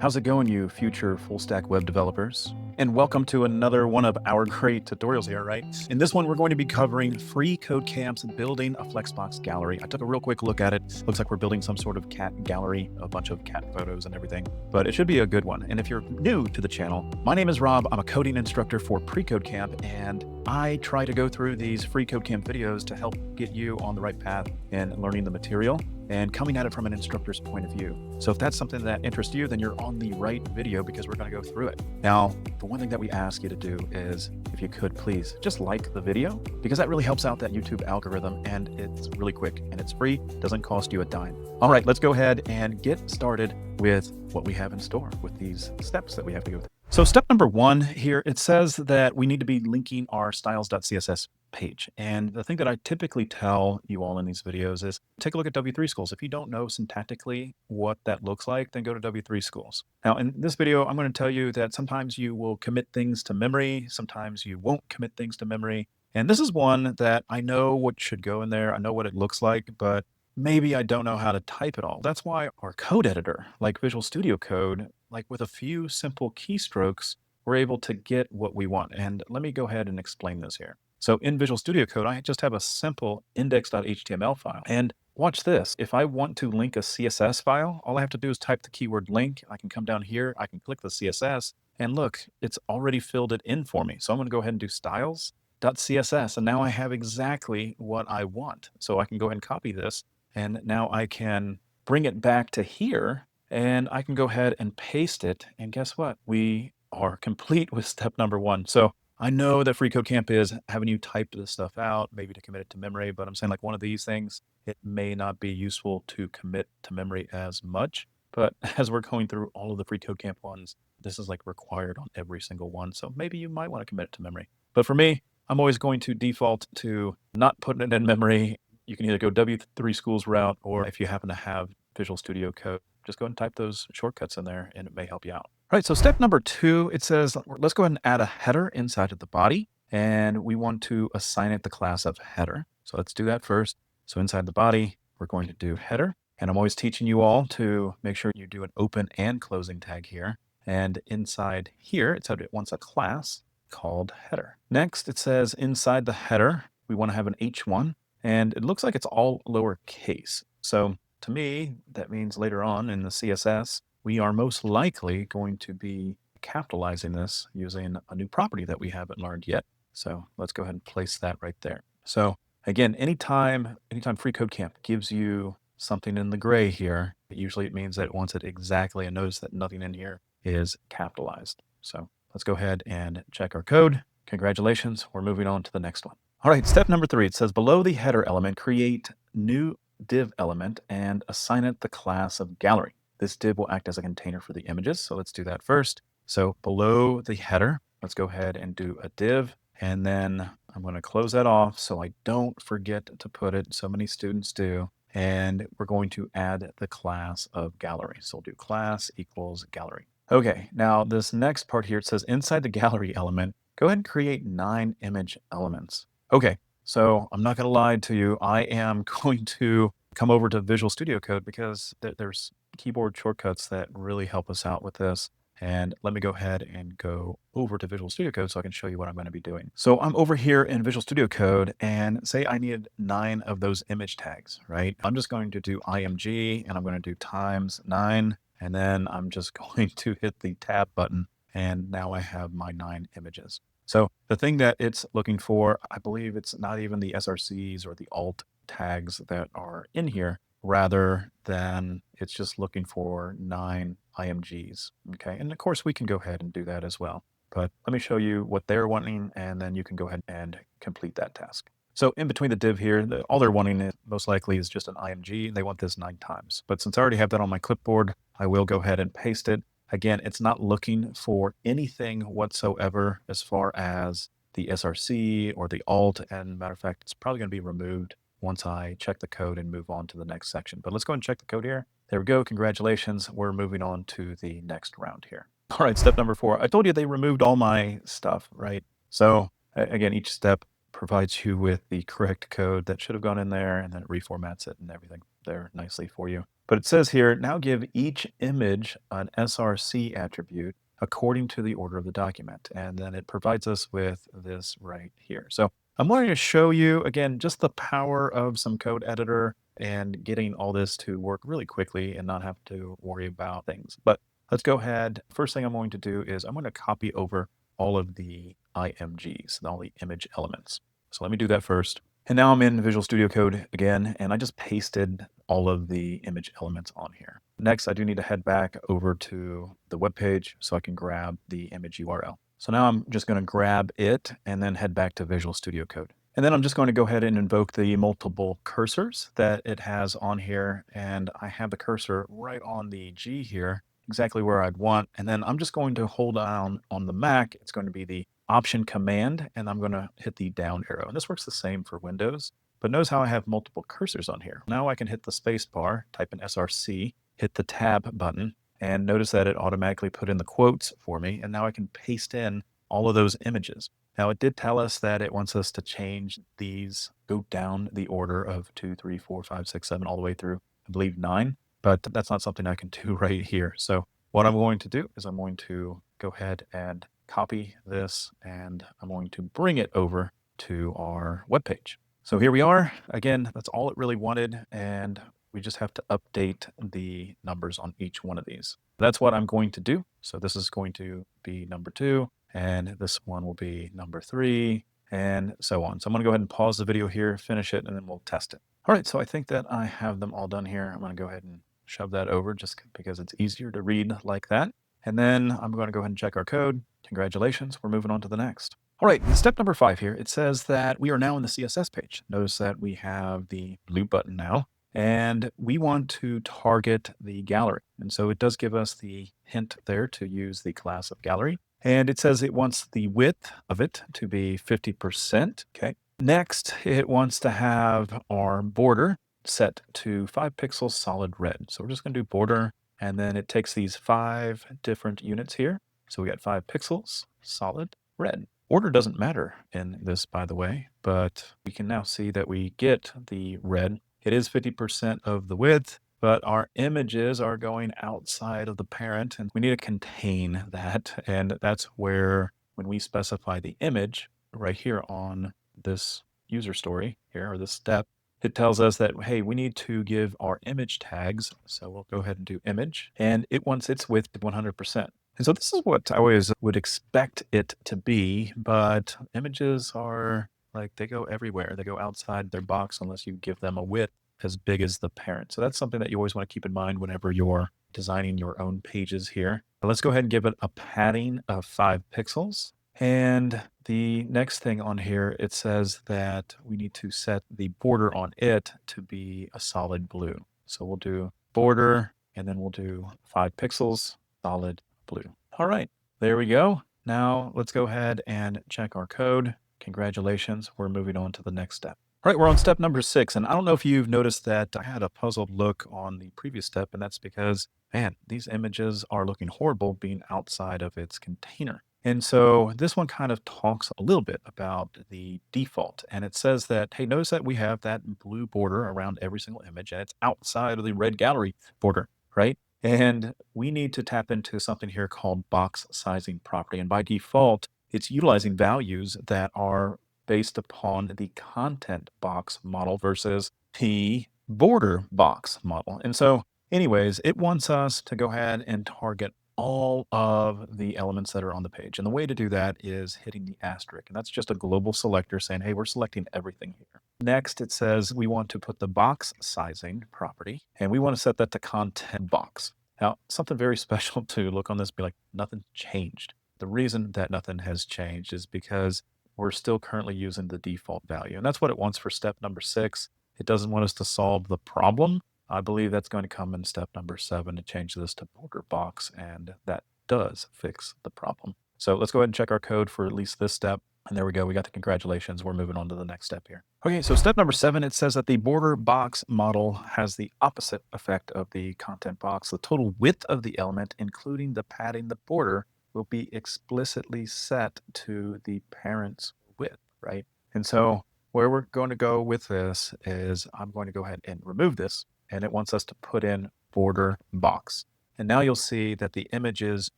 How's it going, you future full stack web developers? And welcome to another one of our great tutorials here, right? In this one, we're going to be covering freeCodeCamp's building a Flexbox gallery. I took a real quick look at it. Looks like we're building some sort of cat gallery, a bunch of cat photos and everything, but it should be a good one. And if you're new to the channel, my name is Rob. I'm a coding instructor for freeCodeCamp, and I try to go through these freeCodeCamp videos to help get you on the right path in learning the material and coming at it from an instructor's point of view. So if that's something that interests you, then you're on the right video because we're going to go through it. Now, the one thing that we ask you to do is, if you could please just like the video, because that really helps out that YouTube algorithm, and it's really quick and it's free, doesn't cost you a dime. All right, let's go ahead and get started with what we have in store with these steps that we have to go through. So step number one here, it says that we need to be linking our styles.css page. And the thing that I typically tell you all in these videos is take a look at W3 Schools. If you don't know syntactically what that looks like, then go to W3 Schools. Now, in this video, I'm going to tell you that sometimes you will commit things to memory, sometimes you won't commit things to memory. And this is one that I know what should go in there. I know what it looks like, but maybe I don't know how to type it all. That's why our code editor, like Visual Studio Code, like with a few simple keystrokes, we're able to get what we want. And let me go ahead and explain this here. So in Visual Studio Code, I just have a simple index.html file. And watch this. If I want to link a CSS file, all I have to do is type the keyword link. I can come down here, I can click the CSS, and look, it's already filled it in for me. So I'm going to go ahead and do styles.css, and now I have exactly what I want. So I can go ahead and copy this, and now I can bring it back to here, and I can go ahead and paste it. And guess what? We are complete with step number one. So I know that freeCodeCamp is having you type this stuff out, maybe to commit it to memory, but I'm saying like one of these things, it may not be useful to commit to memory as much. But as we're going through all of the freeCodeCamp ones, this is like required on every single one. So maybe you might want to commit it to memory. But for me, I'm always going to default to not putting it in memory. You can either go W3 Schools route, or if you happen to have Visual Studio Code, just go ahead and type those shortcuts in there and it may help you out. All right, so step number two, it says, let's go ahead and add a header inside of the body, and we want to assign it the class of header. So let's do that first. So inside the body, we're going to do header, and I'm always teaching you all to make sure you do an open and closing tag here. And inside here, it said it wants a class called header. Next, it says inside the header, we want to have an H1, and it looks like it's all lowercase. So to me, that means later on in the CSS, we are most likely going to be capitalizing this using a new property that we haven't learned yet. So let's go ahead and place that right there. So again, anytime freeCodeCamp gives you something in the gray here, usually it means that it wants it exactly, and notice that nothing in here is capitalized. So let's go ahead and check our code. Congratulations, we're moving on to the next one. All right, step number three, it says below the header element, create new div element and assign it the class of gallery. This div will act as a container for the images. So let's do that first. So below the header, let's go ahead and do a div. And then I'm going to close that off so I don't forget to put it. So many students do. And we're going to add the class of gallery. So we'll do class equals gallery. Okay, now this next part here, it says inside the gallery element, go ahead and create 9 image elements. Okay, so I'm not going to lie to you. I am going to come over to Visual Studio Code because there's keyboard shortcuts that really help us out with this. And let me go ahead and go over to Visual Studio Code so I can show you what I'm going to be doing. So I'm over here in Visual Studio Code, and say I needed 9 of those image tags, right? I'm just going to do img, and I'm going to do times 9, and then I'm just going to hit the tab button, and now I have my 9 images. So the thing that it's looking for, I believe it's not even the SRCs or the alt tags that are in here, rather than it's just looking for 9 IMGs. Okay, and of course we can go ahead and do that as well. But let me show you what they're wanting, and then you can go ahead and complete that task. So in between the div here, all they're wanting is most likely is just an IMG. They want this 9 times. But since I already have that on my clipboard, I will go ahead and paste it. Again, it's not looking for anything whatsoever as far as the SRC or the alt. And matter of fact, it's probably going to be removed once I check the code and move on to the next section. But let's go and check the code here. There we go. Congratulations. We're moving on to the next round here. All right, step number 4. I told you they removed all my stuff, right? So again, each step provides you with the correct code that should have gone in there, and then it reformats it and everything there nicely for you. But it says here, now give each image an SRC attribute according to the order of the document. And then it provides us with this right here. So I'm wanting to show you, again, just the power of some code editor and getting all this to work really quickly and not have to worry about things. But let's go ahead. First thing I'm going to do is I'm going to copy over all of the IMGs, all the image elements. So let me do that first. And now I'm in Visual Studio Code again, and I just pasted all of the image elements on here. Next, I do need to head back over to the web page so I can grab the image URL. So now I'm just going to grab it and then head back to Visual Studio Code. And then I'm just going to go ahead and invoke the multiple cursors that it has on here. And I have the cursor right on the G here, exactly where I'd want. And then I'm just going to hold down on the Mac. It's going to be the Option Command, and I'm going to hit the down arrow. And this works the same for Windows, but notice how I have multiple cursors on here. Now I can hit the space bar, type in SRC, hit the tab button, and notice that it automatically put in the quotes for me. And now I can paste in all of those images. Now it did tell us that it wants us to change these, go down the order of 2, 3, 4, 5, 6, 7, all the way through, I believe 9, but that's not something I can do right here. So what I'm going to do is I'm going to go ahead and copy this, and I'm going to bring it over to our web page. So here we are. Again, that's all it really wanted, and we just have to update the numbers on each one of these. That's what I'm going to do. So this is going to be number 2, and this one will be number 3, and so on. So I'm going to go ahead and pause the video here, finish it, and then we'll test it. All right, so I think that I have them all done here. I'm going to go ahead and shove that over just because it's easier to read like that. And then I'm going to go ahead and check our code. Congratulations, we're moving on to the next. All right, in step number 5 here, it says that we are now in the CSS page. Notice that we have the blue button now, and we want to target the gallery. And so it does give us the hint there to use the class of gallery. And it says it wants the width of it to be 50%. Okay. Next, it wants to have our border set to 5 pixels solid red. So we're just going to do border, and then it takes these 5 different units here. So we got 5 pixels solid red. Order doesn't matter in this, by the way, but we can now see that we get the red. It is 50% of the width, but our images are going outside of the parent, and we need to contain that. And that's where, when we specify the image right here on this user story here, or this step, it tells us that, hey, we need to give our image tags. So we'll go ahead and do image, and it wants its width to 100%. And so this is what I always would expect it to be, but images are like, they go everywhere. They go outside their box unless you give them a width as big as the parent. So that's something that you always want to keep in mind whenever you're designing your own pages here. But let's go ahead and give it a padding of 5 pixels. And the next thing on here, it says that we need to set the border on it to be a solid blue. So we'll do border, and then we'll do 5 pixels, solid blue. All right, there we go. Now let's go ahead and check our code. Congratulations, we're moving on to the next step. All right, we're on step number 6, and I don't know if you've noticed that I had a puzzled look on the previous step, and that's because, man, these images are looking horrible being outside of its container. And so this one kind of talks a little bit about the default, and it says that, hey, notice that we have that blue border around every single image, and it's outside of the red gallery border, right? And we need to tap into something here called box sizing property. And by default, it's utilizing values that are based upon the content box model versus the border box model. And so anyways, it wants us to go ahead and target all of the elements that are on the page. And the way to do that is hitting the asterisk. And that's just a global selector saying, hey, we're selecting everything here. Next, it says we want to put the box sizing property, and we want to set that to content box. Now, something very special to look on this, be like, nothing changed. The reason that nothing has changed is because we're still currently using the default value. And that's what it wants for step number 6. It doesn't want us to solve the problem. I believe that's going to come in step number 7 to change this to border box, and that does fix the problem. So let's go ahead and check our code for at least this step. And there we go. We got the congratulations. We're moving on to the next step here. Okay, so step number 7, it says that the border box model has the opposite effect of the content box. The total width of the element, including the padding the border, will be explicitly set to the parent's width, right? And so where we're going to go with this is I'm going to go ahead and remove this, and it wants us to put in border box. And now you'll see that the image is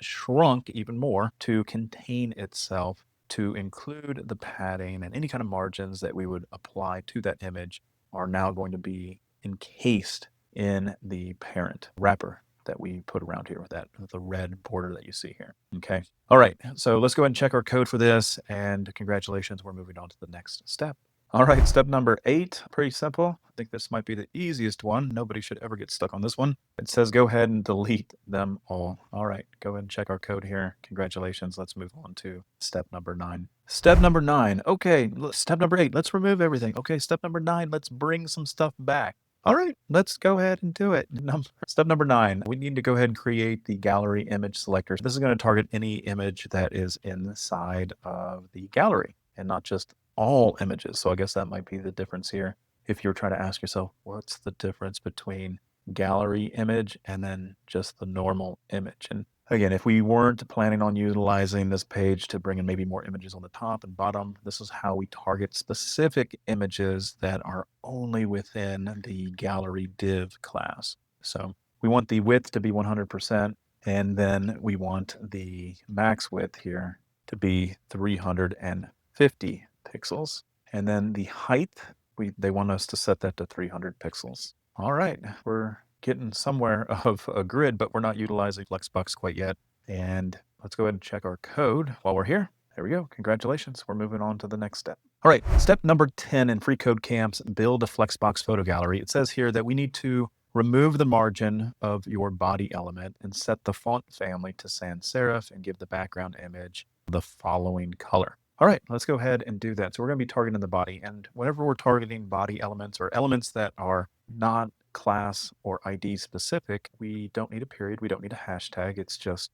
shrunk even more to contain itself, to include the padding and any kind of margins that we would apply to that image are now going to be encased in the parent wrapper that we put around here with the red border that you see here. Okay. All right. So let's go ahead and check our code for this. And congratulations, we're moving on to the next step. All right, step number 8, pretty simple. I think this might be the easiest one. Nobody should ever get stuck on this one. It says go ahead and delete them all. All right, go ahead and check our code here. Congratulations. Let's move on to step number 9. Step number 9. Okay, step number 8, let's remove everything. Okay, step number 9, let's bring some stuff back. All right, let's go ahead and do it. Step number 9, we need to go ahead and create the gallery image selector. This is going to target any image that is inside of the gallery and not just all images. So I guess that might be the difference here. If you're trying to ask yourself, what's the difference between gallery image and then just the normal image? And again, if we weren't planning on utilizing this page to bring in maybe more images on the top and bottom, this is how we target specific images that are only within the gallery div class. So we want the width to be 100%, and then we want the max width here to be 350 pixels. And then the height, they want us to set that to 300 pixels. All right, we're getting somewhere of a grid, but we're not utilizing Flexbox quite yet. And let's go ahead and check our code while we're here. There we go. Congratulations. We're moving on to the next step. All right, step number 10 in freeCodeCamp's build a Flexbox photo gallery. It says here that we need to remove the margin of your body element and set the font family to sans serif and give the background image the following color. All right, let's go ahead and do that. So we're going to be targeting the body, and whenever we're targeting body elements or elements that are not class or ID specific, we don't need a period, we don't need a hashtag. It's just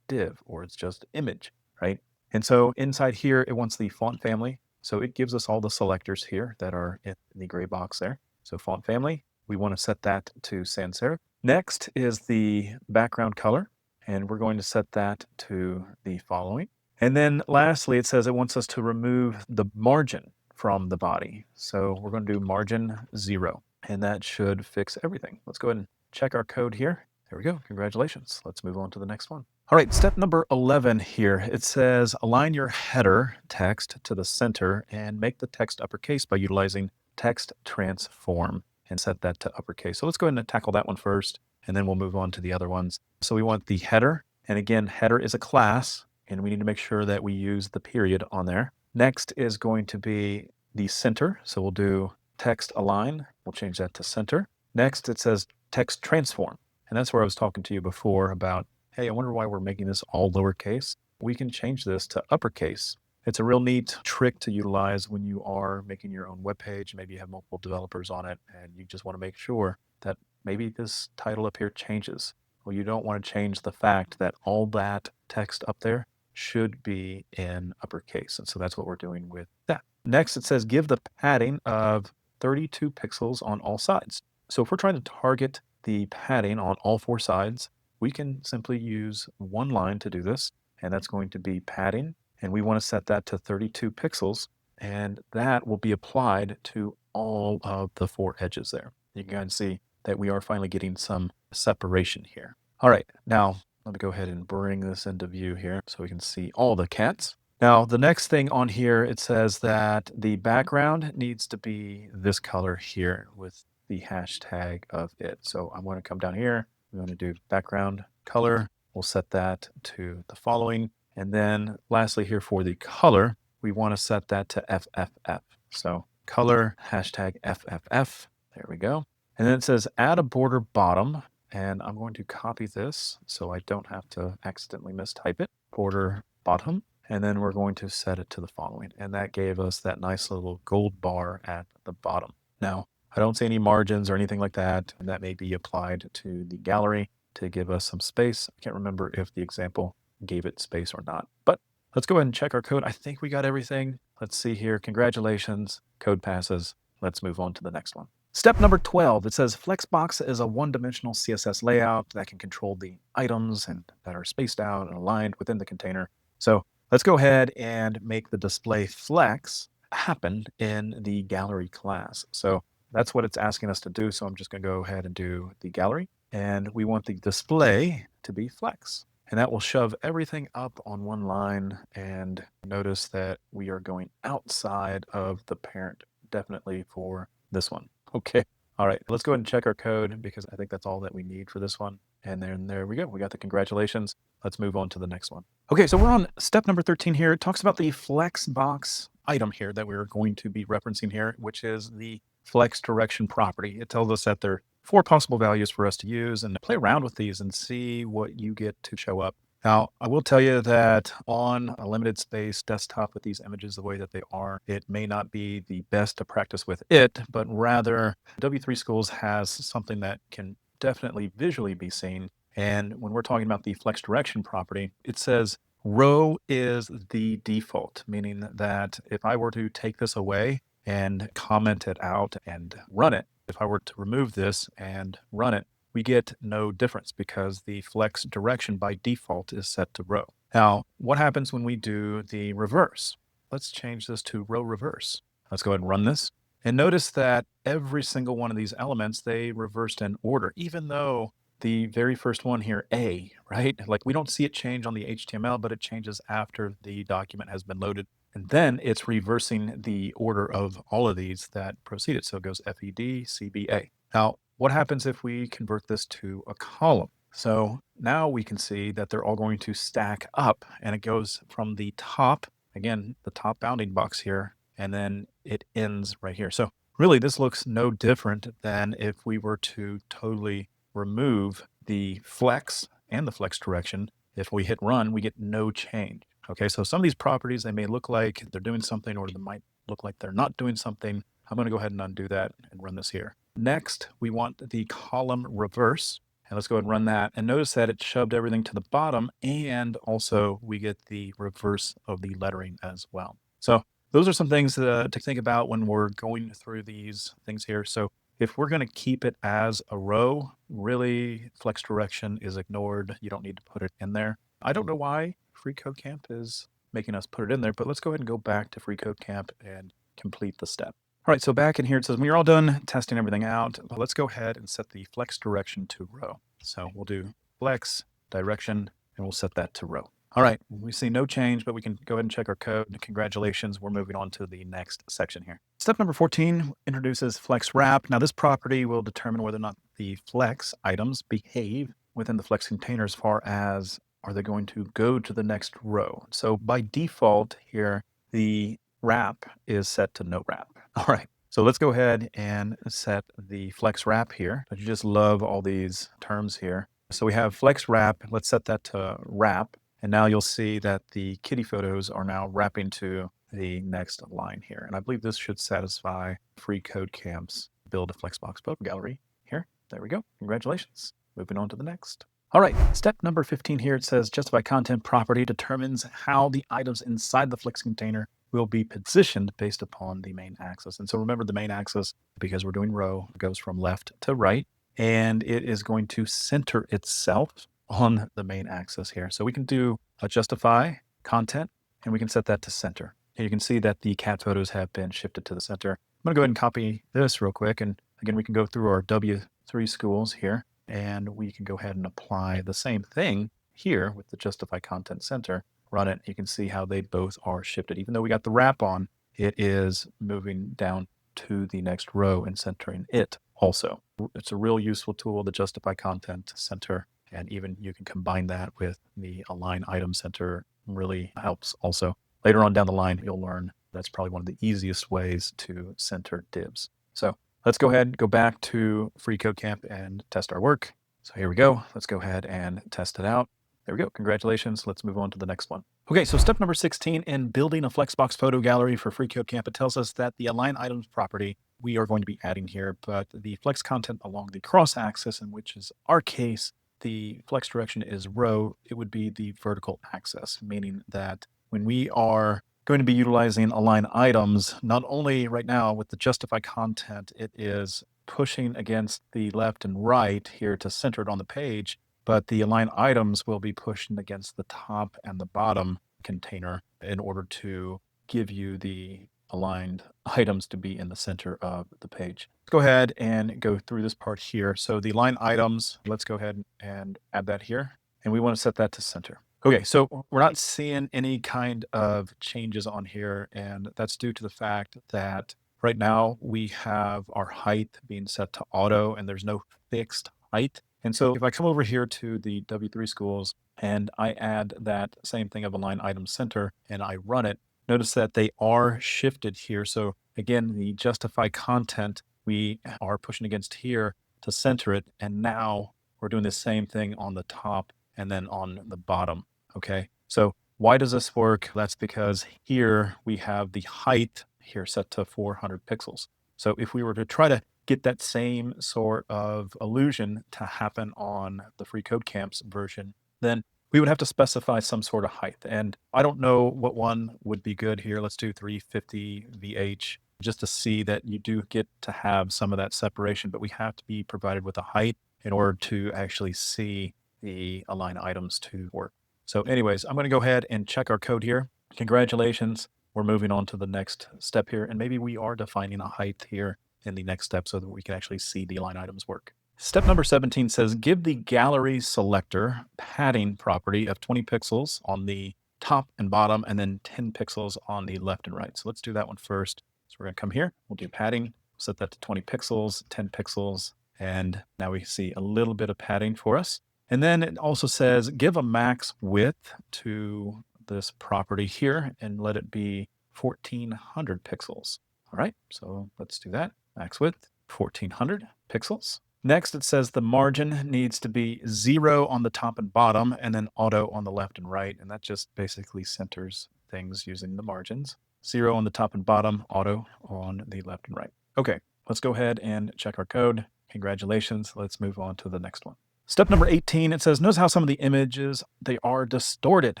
div, or it's just image, right? And so inside here, it wants the font family. So it gives us all the selectors here that are in the gray box there. So font family, we want to set that to sans serif. Next is the background color, and we're going to set that to the following. And then lastly, it says it wants us to remove the margin from the body. So we're going to do margin 0, and that should fix everything. Let's go ahead and check our code here. There we go. Congratulations. Let's move on to the next one. All right, step number 11 here. It says align your header text to the center and make the text uppercase by utilizing text transform and set that to uppercase. So let's go ahead and tackle that one first, and then we'll move on to the other ones. So we want the header, and again, header is a class, and we need to make sure that we use the period on there. Next is going to be the center. So we'll do text align. We'll change that to center. Next, it says text transform. And that's where I was talking to you before about, hey, I wonder why we're making this all lowercase. We can change this to uppercase. It's a real neat trick to utilize when you are making your own web page. Maybe you have multiple developers on it, and you just want to make sure that maybe this title up here changes. Well, you don't want to change the fact that all that text up there should be in uppercase. And so that's what we're doing with that. Next, it says give the padding of 32 pixels on all sides. So if we're trying to target the padding on all 4 sides, we can simply use one line to do this, and that's going to be padding. And we want to set that to 32 pixels, and that will be applied to all of the 4 edges there. You can see that we are finally getting some separation here. All right, now let me go ahead and bring this into view here so we can see all the cats. Now, the next thing on here, it says that the background needs to be this color here with the hashtag of it. So I'm going to come down here. I'm going to do background color. We'll set that to the following. And then lastly here for the color, we want to set that to FFF. So color hashtag FFF. There we go. And then it says add a border bottom. And I'm going to copy this so I don't have to accidentally mistype it. Border bottom. And then we're going to set it to the following. And that gave us that nice little gold bar at the bottom. Now, I don't see any margins or anything like that. And that may be applied to the gallery to give us some space. I can't remember if the example gave it space or not. But let's go ahead and check our code. I think we got everything. Let's see here. Congratulations. Code passes. Let's move on to the next one. Step number 12, it says Flexbox is a one-dimensional CSS layout that can control the items and that are spaced out and aligned within the container. So let's go ahead and make the display flex happen in the gallery class. So that's what it's asking us to do. So I'm just going to go ahead and do the gallery, and we want the display to be flex. And that will shove everything up on one line. And notice that we are going outside of the parent, definitely for this one. Okay. All right. Let's go ahead and check our code because I think that's all that we need for this one. And then there we go. We got the congratulations. Let's move on to the next one. Okay. So we're on step number 13 here. It talks about the Flexbox item here that we're going to be referencing here, which is the flex direction property. It tells us that there are 4 possible values for us to use and play around with these and see what you get to show up. Now, I will tell you that on a limited space desktop with these images the way that they are, it may not be the best to practice with it, but rather W3 Schools has something that can definitely visually be seen. And when we're talking about the flex direction property, it says row is the default, meaning that if I were to take this away and comment it out and run it, if I were to remove this and run it, we get no difference because the flex direction by default is set to row. Now, what happens when we do the reverse? Let's change this to row reverse. Let's go ahead and run this. And notice that every single one of these elements, they reversed in order, even though the very first one here, A, right? Like we don't see it change on the HTML, but it changes after the document has been loaded. And then it's reversing the order of all of these that proceeded. So it goes FED, CBA. Now, what happens if we convert this to a column? So now we can see that they're all going to stack up, and it goes from the top, again, the top bounding box here, and then it ends right here. So really, this looks no different than if we were to totally remove the flex and the flex direction. If we hit run, we get no change. Okay, so some of these properties, they may look like they're doing something or they might look like they're not doing something. I'm going to go ahead and undo that and run this here. Next, we want the column reverse. And let's go ahead and run that. And notice that it shoved everything to the bottom, and also we get the reverse of the lettering as well. So those are some things to think about when we're going through these things here. So if we're going to keep it as a row, really flex direction is ignored. You don't need to put it in there. I don't know why freeCodeCamp is making us put it in there, but let's go ahead and go back to freeCodeCamp and complete the step. All right, so back in here, it says when you're all done testing everything out, let's go ahead and set the flex direction to row. So we'll do flex direction, and we'll set that to row. All right, we see no change, but we can go ahead and check our code. Congratulations, we're moving on to the next section here. Step number 14 introduces flex wrap. Now this property will determine whether or not the flex items behave within the flex container as far as are they going to go to the next row. So by default here, the wrap is set to no wrap. All right, so let's go ahead and set the flex wrap here. I just love all these terms here. So we have flex wrap. Let's set that to wrap. And now you'll see that the kitty photos are now wrapping to the next line here. And I believe this should satisfy freeCodeCamp's build a Flexbox photo gallery here. There we go. Congratulations. Moving on to the next. All right, step number 15 here, it says justify content property determines how the items inside the Flex container will be positioned based upon the main axis. And so remember the main axis, because we're doing row, goes from left to right, and it is going to center itself on the main axis here. So we can do a justify content, and we can set that to center. And you can see that the cat photos have been shifted to the center. I'm going to go ahead and copy this real quick. And again, we can go through our W3 schools here, and we can go ahead and apply the same thing here with the justify content center. Run it. You can see how they both are shifted. Even though we got the wrap on, it is moving down to the next row and centering it also. It's a real useful tool, the justify content center. And even you can combine that with the align item center. Really helps also. Later on down the line, you'll learn that's probably one of the easiest ways to center divs. So let's go ahead, go back to freeCodeCamp and test our work. So here we go. Let's go ahead and test it out. There we go. Congratulations. Let's move on to the next one. Okay, so step number 16 in building a Flexbox photo gallery for freeCodeCamp, it tells us that the align items property we are going to be adding here, but the flex content along the cross axis, in which is our case, the flex direction is row, it would be the vertical axis, meaning that when we are going to be utilizing align items, not only right now with the justify content, it is pushing against the left and right here to center it on the page, but the align items will be pushing against the top and the bottom container in order to give you the aligned items to be in the center of the page. Let's go ahead and go through this part here. So the line items, let's go ahead and add that here. And we want to set that to center. Okay, so we're not seeing any kind of changes on here, and that's due to the fact that right now we have our height being set to auto, and there's no fixed height. And so if I come over here to the W3 schools and I add that same thing of a line item center and I run it, notice that they are shifted here. So again, the justify content, we are pushing against here to center it. And now we're doing the same thing on the top and then on the bottom. Okay. So why does this work? That's because here we have the height here set to 400 pixels. So if we were to try to get that same sort of illusion to happen on the freeCodeCamps version, then we would have to specify some sort of height. And I don't know what one would be good here. Let's do 350 VH just to see that you do get to have some of that separation, but we have to be provided with a height in order to actually see the align items to work. So anyways, I'm going to go ahead and check our code here. Congratulations. We're moving on to the next step here. And maybe we are defining a height here in the next step so that we can actually see the align items work. Step number 17 says, give the gallery selector padding property of 20 pixels on the top and bottom, and then 10 pixels on the left and right. So let's do that one first. So we're going to come here. We'll do padding, set that to 20 pixels, 10 pixels, and now we see a little bit of padding for us. And then it also says, give a max width to this property here and let it be 1400 pixels. All right, so let's do that. Max width, 1400 pixels. Next, it says the margin needs to be 0 on the top and bottom, and then auto on the left and right. And that just basically centers things using the margins. 0 on the top and bottom, auto on the left and right. Okay, let's go ahead and check our code. Congratulations. Let's move on to the next one. Step number 18, it says, notice how some of the images, they are distorted.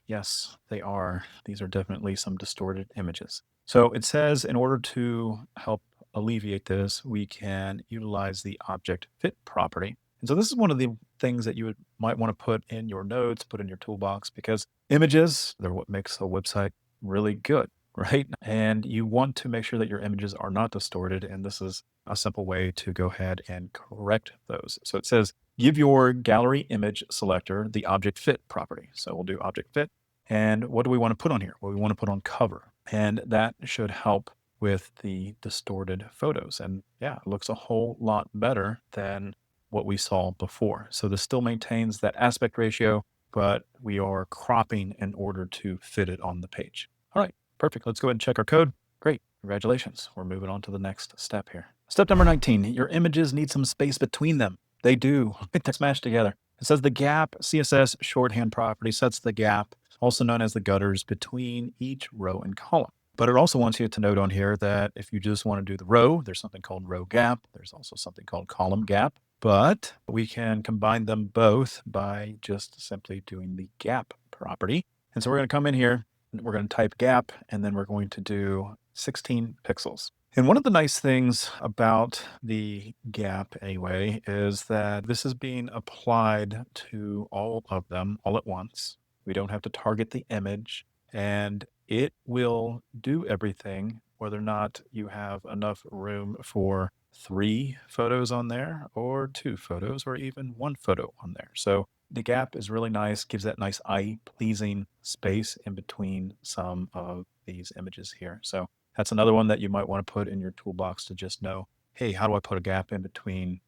Yes, they are. These are definitely some distorted images. So it says in order to help alleviate this, we can utilize the object fit property. And so this is one of the things that you might want to put in your notes, put in your toolbox, because images, they're what makes a website really good, right? And you want to make sure that your images are not distorted. And this is a simple way to go ahead and correct those. So it says, give your gallery image selector the object fit property. So we'll do object fit. And what do we want to put on here? Well, we want to put on cover. And that should help with the distorted photos. And yeah, it looks a whole lot better than what we saw before. So this still maintains that aspect ratio, but we are cropping in order to fit it on the page. All right, perfect. Let's go ahead and check our code. Great, congratulations. We're moving on to the next step here. Step number 19, your images need some space between them. They do. They're smashed together. It says the gap CSS shorthand property sets the gap, also known as the gutters, between each row and column. But it also wants you to note on here that if you just want to do the row, there's something called row gap. There's also something called column gap. But we can combine them both by just simply doing the gap property. And so we're going to come in here, and we're going to type gap, and then we're going to do 16 pixels. And one of the nice things about the gap anyway is that this is being applied to all of them all at once. We don't have to target the image, and it will do everything, whether or not you have enough room for 3 photos on there or 2 photos or even 1 photo on there. So the gap is really nice, gives that nice eye-pleasing space in between some of these images here. So that's another one that you might want to put in your toolbox to just know, hey, how do I put a gap in between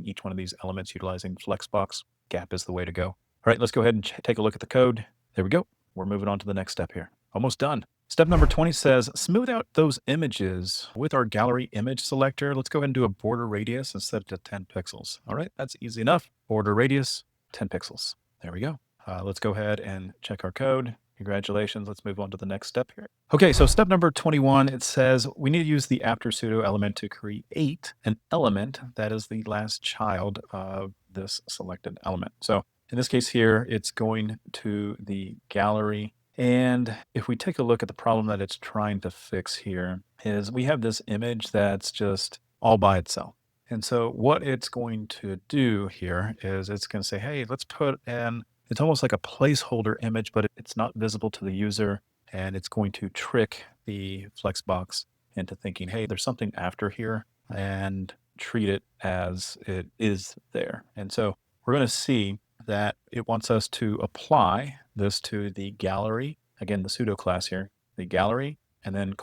each one of these elements utilizing Flexbox? Gap is the way to go. All right, let's go ahead and take a look at the code. There we go. We're moving on to the next step here. Almost done. Step number 20 says, smooth out those images with our gallery image selector. Let's go ahead and do a border radius and set it to 10 pixels. All right, that's easy enough. Border radius, 10 pixels. There we go. Let's go ahead and check our code. Congratulations. Let's move on to the next step here. Okay, so step number 21, it says we need to use the after pseudo element to create an element that is the last child of this selected element. So in this case here, it's going to the gallery. And if we take a look at the problem that it's trying to fix here is we have this image that's just all by itself. And so what it's going to do here is it's going to say, hey, let's put in, it's almost like a placeholder image, but it's not visible to the user. and it's going to trick the Flexbox into thinking, hey, there's something after here, and treat it as it is there. And so we're going to see that it wants us to apply this to the gallery. Again, the pseudo class here, the gallery, and then :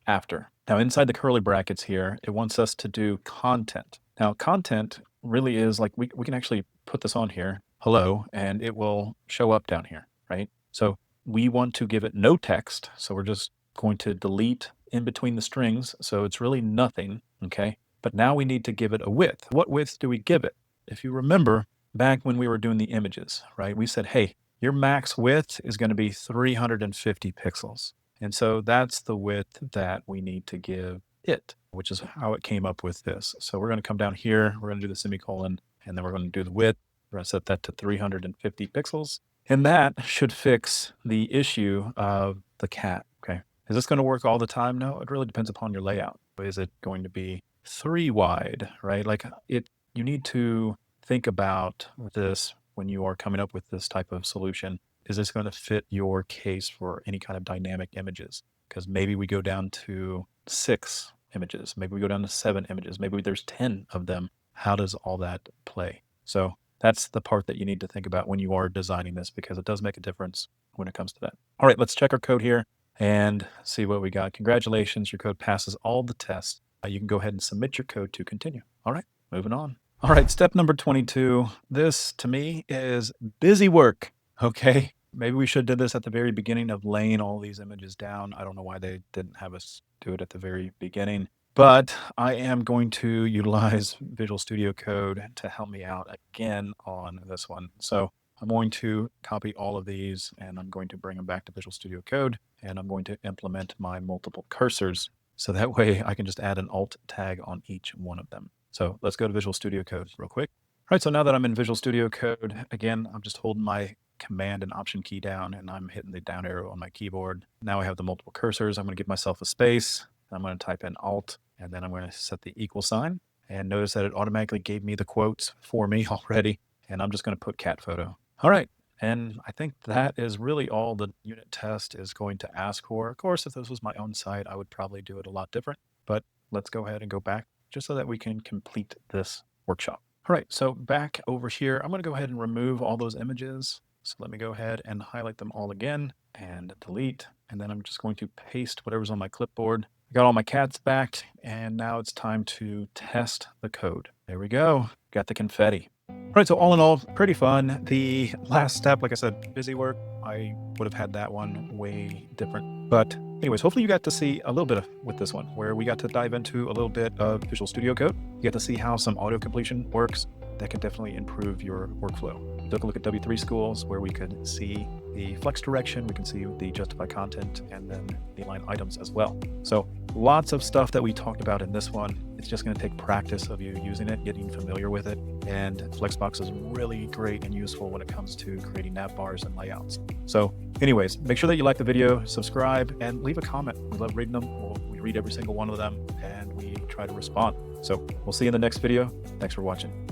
after. Now, inside the curly brackets here, it wants us to do content. Now, content really is like, we can actually put this on here, hello, and it will show up down here, right? So we want to give it no text. So we're just going to delete in between the strings. So it's really nothing, okay? But now we need to give it a width. What width do we give it? If you remember back when we were doing the images, right? We said, hey, your max width is going to be 350 pixels. And so that's the width that we need to give it, which is how it came up with this. So we're going to come down here, we're going to do the semicolon, and then we're going to do the width. We're going to set that to 350 pixels. And that should fix the issue of the cat, okay? Is this going to work all the time? No, it really depends upon your layout. Is it going to be 3 wide, right? Like you need to think about this when you are coming up with this type of solution. Is this going to fit your case for any kind of dynamic images? Because maybe we go down to 6 images, maybe we go down to 7 images, maybe there's 10 of them. How does all that play? So that's the part that you need to think about when you are designing this, because it does make a difference when it comes to that. All right, let's check our code here and see what we got. Congratulations, your code passes all the tests. You can go ahead and submit your code to continue. All right, moving on. All right, step number 22. This to me is busy work. Okay, maybe we should have did this at the very beginning of laying all these images down. I don't know why they didn't have us do it at the very beginning, but I am going to utilize Visual Studio Code to help me out again on this one. So I'm going to copy all of these and I'm going to bring them back to Visual Studio Code, and I'm going to implement my multiple cursors. So that way I can just add an alt tag on each one of them. So let's go to Visual Studio Code real quick. All right, so now that I'm in Visual Studio Code, again, I'm just holding my Command and Option key down, and I'm hitting the down arrow on my keyboard. Now I have the multiple cursors. I'm going to give myself a space. I'm going to type in Alt, and then I'm going to set the equal sign. And notice that it automatically gave me the quotes for me already. And I'm just going to put cat photo. All right. And I think that is really all the unit test is going to ask for. Of course, if this was my own site, I would probably do it a lot different. But let's go ahead and go back just so that we can complete this workshop. All right, so back over here, I'm going to go ahead and remove all those images. So let me go ahead and highlight them all again and delete. And then I'm just going to paste whatever's on my clipboard. I got all my cats back, and now it's time to test the code. There we go. Got the confetti. All right, so all in all, pretty fun. The last step, like I said, busy work. I would have had that one way different. But anyways, hopefully you got to see a little bit with this one, where we got to dive into a little bit of Visual Studio Code. You got to see how some auto completion works. That can definitely improve your workflow. We took a look at W3 schools, where we could see the flex direction, we can see the justify content, and then the line items as well. So lots of stuff that we talked about in this one. It's just going to take practice of you using it, getting familiar with it. And Flexbox is really great and useful when it comes to creating nav bars and layouts. So anyways, make sure that you like the video, subscribe, and leave a comment. We love reading them. We read every single one of them, and we try to respond. So we'll see you in the next video. Thanks for watching.